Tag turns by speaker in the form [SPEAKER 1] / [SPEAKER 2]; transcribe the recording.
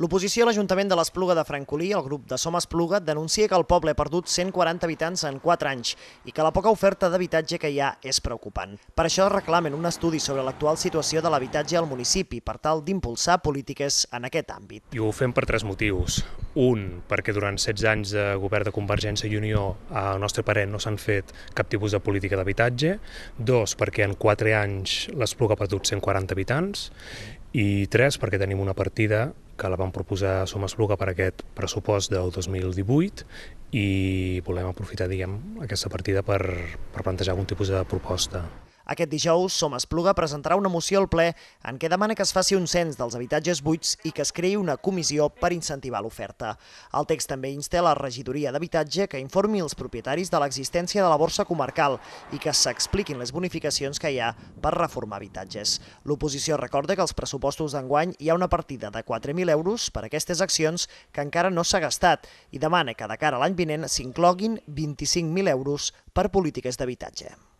[SPEAKER 1] L'oposició a l'Ajuntament de l'Espluga de Francolí, el grup de Som Espluga, denuncia que el poble ha perdut 140 habitants en 4 anys i que la poca oferta d'habitatge que hi ha és preocupant. Per això reclamen un estudi sobre l'actual situació de l'habitatge al municipi per tal d'impulsar polítiques en aquest àmbit.
[SPEAKER 2] I ho fem per 3 motius. Un, perquè durant 16 anys de govern de Convergència i Unió, al nostre parer, no s'han fet cap tipus de política d'habitatge. 2, perquè en 4 anys l'Espluga ha perdut 140 habitants. I 3, perquè tenim una partida que la vam proposar Som Espluga per aquest pressupost del 2018 i volem aprofitar, aquesta partida per plantejar algun tipus de proposta.
[SPEAKER 1] Aquest dijous, Som Espluga presentarà una moció al ple en què demana que es faci un cens dels habitatges buits i que es creï una comissió per incentivar l'oferta. El text també insta a la regidoria d'habitatge que informi els propietaris de l'existència de la borsa comarcal i que s'expliquin les bonificacions que hi ha per reformar habitatges. L'oposició recorda que als pressupostos d'enguany hi ha una partida de 4.000 euros per a aquestes accions que encara no s'ha gastat i demana que de cara a l'any vinent s'incloguin 25.000 euros per polítiques d'habitatge.